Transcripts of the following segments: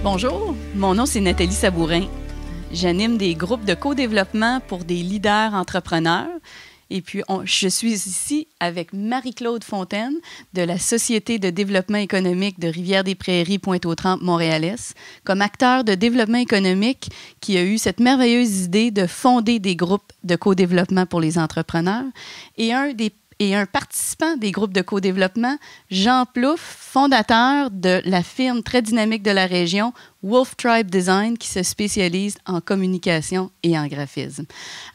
Bonjour, mon nom c'est Nathalie Sabourin. J'anime des groupes de co-développement pour des leaders entrepreneurs. Et puis, je suis ici avec Marie-Claude Fontaine de la Société de développement économique de Rivière-des-Prairies, Pointe-aux-Trembles, Montréal-Est, comme acteur de développement économique qui a eu cette merveilleuse idée de fonder des groupes de co-développement pour les entrepreneurs. Et un participant des groupes de co-développement, Jean Plouffe, fondateur de la firme très dynamique de la région, Wolf Tribe Design, qui se spécialise en communication et en graphisme.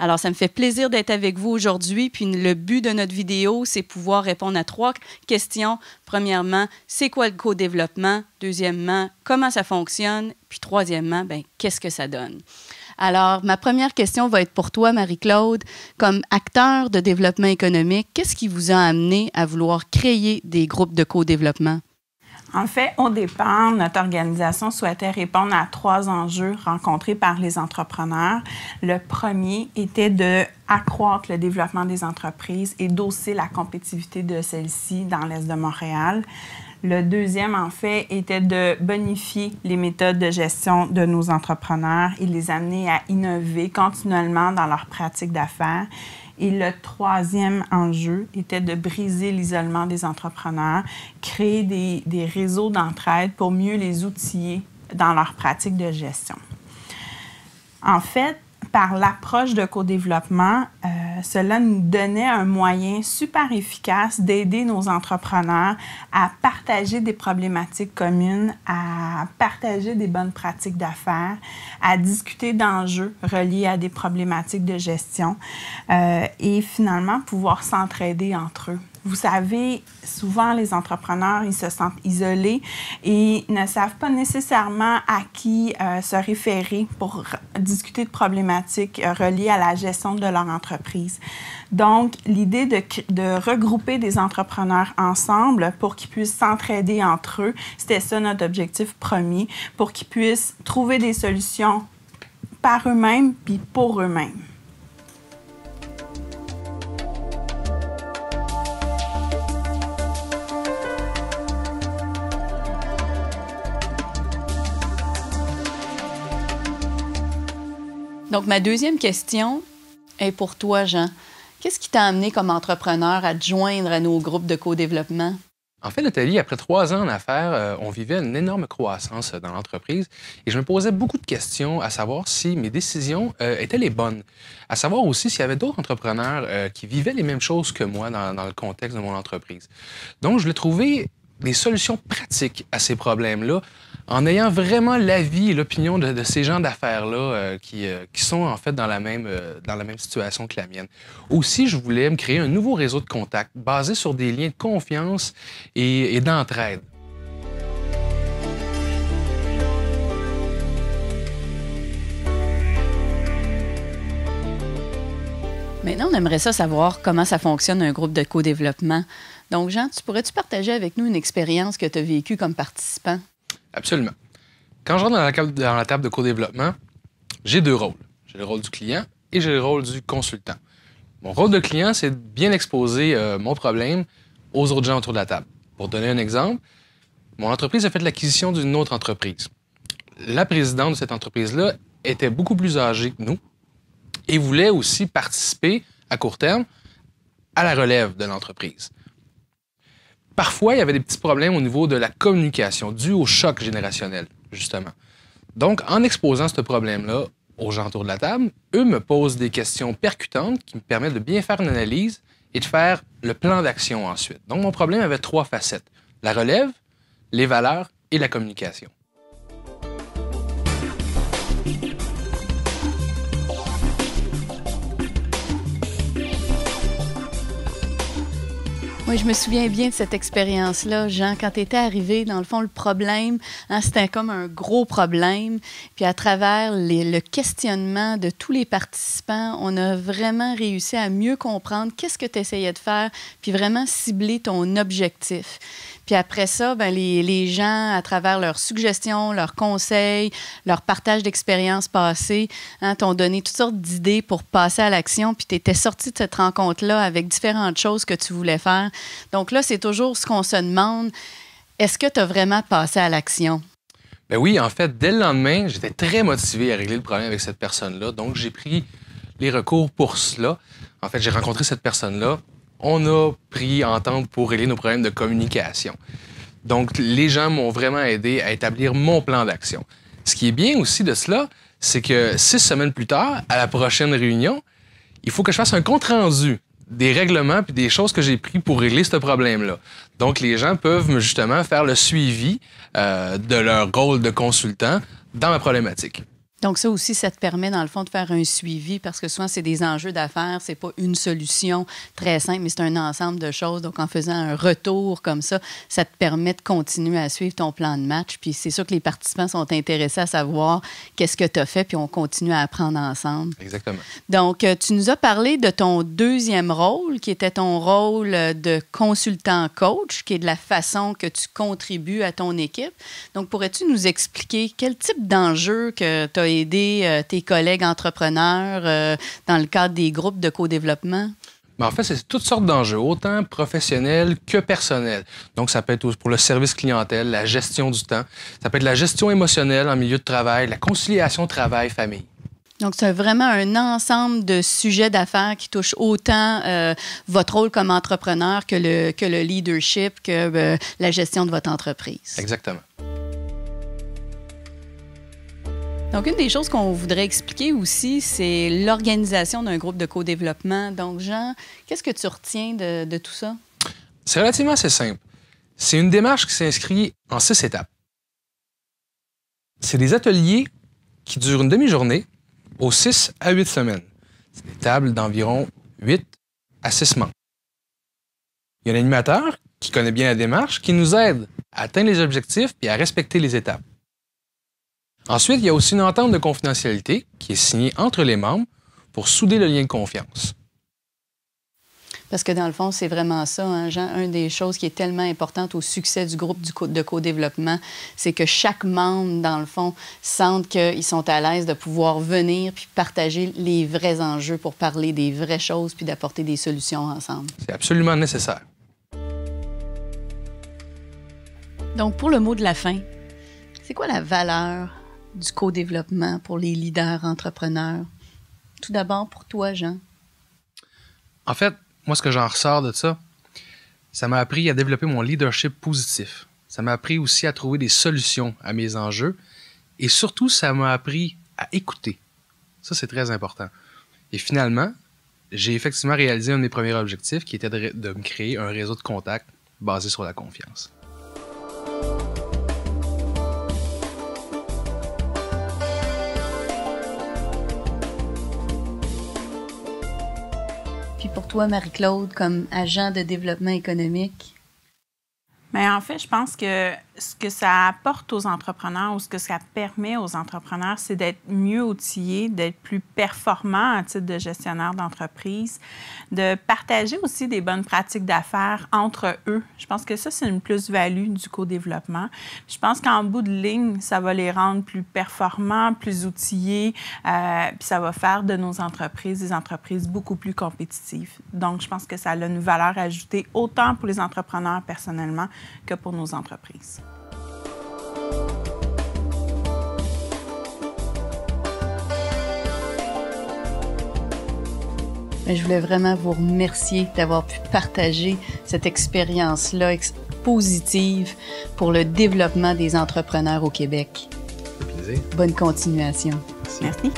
Alors, ça me fait plaisir d'être avec vous aujourd'hui. Puis le but de notre vidéo, c'est pouvoir répondre à 3 questions. Premièrement, c'est quoi le co-développement? Deuxièmement, comment ça fonctionne? Puis troisièmement, qu'est-ce que ça donne? Alors, ma première question va être pour toi, Marie-Claude. Comme acteur de développement économique, qu'est-ce qui vous a amené à vouloir créer des groupes de co-développement? En fait, au départ, notre organisation souhaitait répondre à 3 enjeux rencontrés par les entrepreneurs. Le premier était d'accroître le développement des entreprises et d'hausser la compétitivité de celles-ci dans l'Est de Montréal. Le deuxième, en fait, était de bonifier les méthodes de gestion de nos entrepreneurs et les amener à innover continuellement dans leurs pratiques d'affaires. Et le troisième enjeu était de briser l'isolement des entrepreneurs, créer des réseaux d'entraide pour mieux les outiller dans leurs pratiques de gestion. En fait, par l'approche de co-développement, cela nous donnait un moyen super efficace d'aider nos entrepreneurs à partager des problématiques communes, à partager des bonnes pratiques d'affaires, à discuter d'enjeux reliés à des problématiques de gestion et finalement pouvoir s'entraider entre eux. Vous savez, souvent, les entrepreneurs, ils se sentent isolés et ne savent pas nécessairement à qui se référer pour discuter de problématiques reliées à la gestion de leur entreprise. Donc, l'idée de regrouper des entrepreneurs ensemble pour qu'ils puissent s'entraider entre eux, c'était ça notre objectif premier, pour qu'ils puissent trouver des solutions par eux-mêmes puis pour eux-mêmes. Donc, ma deuxième question est pour toi, Jean. Qu'est-ce qui t'a amené comme entrepreneur à te joindre à nos groupes de co-développement? En fait, Nathalie, après 3 ans en affaires, on vivait une énorme croissance dans l'entreprise et je me posais beaucoup de questions à savoir si mes décisions étaient les bonnes. À savoir aussi s'il y avait d'autres entrepreneurs qui vivaient les mêmes choses que moi dans le contexte de mon entreprise. Donc, je voulais trouver des solutions pratiques à ces problèmes-là en ayant vraiment l'avis et l'opinion de ces gens d'affaires-là qui sont en fait dans la même situation que la mienne. Aussi, je voulais me créer un nouveau réseau de contacts basé sur des liens de confiance et d'entraide. Maintenant, on aimerait savoir comment ça fonctionne un groupe de co-développement. Donc, Jean, pourrais-tu partager avec nous une expérience que tu as vécue comme participant? Absolument. Quand je rentre dans la table de co-développement, j'ai 2 rôles. J'ai le rôle du client et j'ai le rôle du consultant. Mon rôle de client, c'est de bien exposer mon problème aux autres gens autour de la table. Pour donner un exemple, mon entreprise a fait l'acquisition d'une autre entreprise. La présidente de cette entreprise-là était beaucoup plus âgée que nous et voulait aussi participer à court terme à la relève de l'entreprise. Parfois, il y avait des petits problèmes au niveau de la communication dû au choc générationnel, justement. Donc, en exposant ce problème-là aux gens autour de la table, eux me posent des questions percutantes qui me permettent de bien faire une analyse et de faire le plan d'action ensuite. Donc, mon problème avait 3 facettes: la relève, les valeurs et la communication. Oui, je me souviens bien de cette expérience-là, Jean. Quand tu étais arrivé, dans le fond, le problème, c'était comme un gros problème. Puis à travers le questionnement de tous les participants, on a vraiment réussi à mieux comprendre qu'est-ce que tu essayais de faire, puis vraiment cibler ton objectif. Puis après ça, les gens, à travers leurs suggestions, leurs conseils, leur partage d'expériences passées, t'ont donné toutes sortes d'idées pour passer à l'action. Puis tu étais sorti de cette rencontre-là avec différentes choses que tu voulais faire. Donc là, c'est toujours ce qu'on se demande. Est-ce que tu as vraiment passé à l'action? Ben oui, en fait, dès le lendemain, j'étais très motivé à régler le problème avec cette personne-là. Donc, j'ai pris les recours pour cela. En fait, j'ai rencontré cette personne-là. On a pris entente pour régler nos problèmes de communication. Donc, les gens m'ont vraiment aidé à établir mon plan d'action. Ce qui est bien aussi de cela, c'est que 6 semaines plus tard, à la prochaine réunion, il faut que je fasse un compte-rendu des règlements puis des choses que j'ai pris pour régler ce problème-là. Donc, les gens peuvent justement faire le suivi de leur rôle de consultant dans ma problématique. Donc ça aussi, ça te permet, dans le fond, de faire un suivi parce que souvent, c'est des enjeux d'affaires. C'est pas une solution très simple, mais c'est un ensemble de choses. Donc, en faisant un retour comme ça te permet de continuer à suivre ton plan de match. Puis c'est sûr que les participants sont intéressés à savoir qu'est-ce que tu as fait, puis on continue à apprendre ensemble. Exactement. Donc, tu nous as parlé de ton deuxième rôle, qui était ton rôle de consultant coach, qui est de la façon que tu contribues à ton équipe. Donc, pourrais-tu nous expliquer quel type d'enjeu que tu as aider tes collègues entrepreneurs dans le cadre des groupes de co-développement? En fait, c'est toutes sortes d'enjeux, autant professionnels que personnels. Donc, ça peut être pour le service clientèle, la gestion du temps. Ça peut être la gestion émotionnelle en milieu de travail, la conciliation travail-famille. Donc, c'est vraiment un ensemble de sujets d'affaires qui touchent autant votre rôle comme entrepreneur que le leadership, que la gestion de votre entreprise. Exactement. Donc, une des choses qu'on voudrait expliquer aussi, c'est l'organisation d'un groupe de co-développement. Donc, Jean, qu'est-ce que tu retiens de tout ça? C'est relativement assez simple. C'est une démarche qui s'inscrit en 6 étapes. C'est des ateliers qui durent une demi-journée aux 6 à 8 semaines. C'est des tables d'environ 8 à 6 membres. Il y a un animateur qui connaît bien la démarche, qui nous aide à atteindre les objectifs et à respecter les étapes. Ensuite, il y a aussi une entente de confidentialité qui est signée entre les membres pour souder le lien de confiance. Parce que dans le fond, c'est vraiment ça, hein, Jean. Une des choses qui est tellement importante au succès du groupe de co-développement, c'est que chaque membre, dans le fond, sente qu'ils sont à l'aise de pouvoir venir puis partager les vrais enjeux pour parler des vraies choses puis d'apporter des solutions ensemble. C'est absolument nécessaire. Donc, pour le mot de la fin, c'est quoi la valeur du co-développement pour les leaders entrepreneurs? Tout d'abord, pour toi, Jean. En fait, moi, ce que j'en ressors de ça, ça m'a appris à développer mon leadership positif. Ça m'a appris aussi à trouver des solutions à mes enjeux. Et surtout, ça m'a appris à écouter. Ça, c'est très important. Et finalement, j'ai effectivement réalisé un de mes premiers objectifs qui était de me créer un réseau de contacts basé sur la confiance. Puis pour toi, Marie-Claude, comme agent de développement économique? Mais en fait, je pense que ce que ça apporte aux entrepreneurs ou ce que ça permet aux entrepreneurs, c'est d'être mieux outillés, d'être plus performants à titre de gestionnaire d'entreprise, de partager aussi des bonnes pratiques d'affaires entre eux. Je pense que ça, c'est une plus-value du co-développement. Je pense qu'en bout de ligne, ça va les rendre plus performants, plus outillés, puis ça va faire de nos entreprises des entreprises beaucoup plus compétitives. Donc, je pense que ça a une valeur ajoutée autant pour les entrepreneurs personnellement que pour nos entreprises. Je voulais vraiment vous remercier d'avoir pu partager cette expérience-là positive pour le développement des entrepreneurs au Québec. Ça fait plaisir. Bonne continuation. Merci.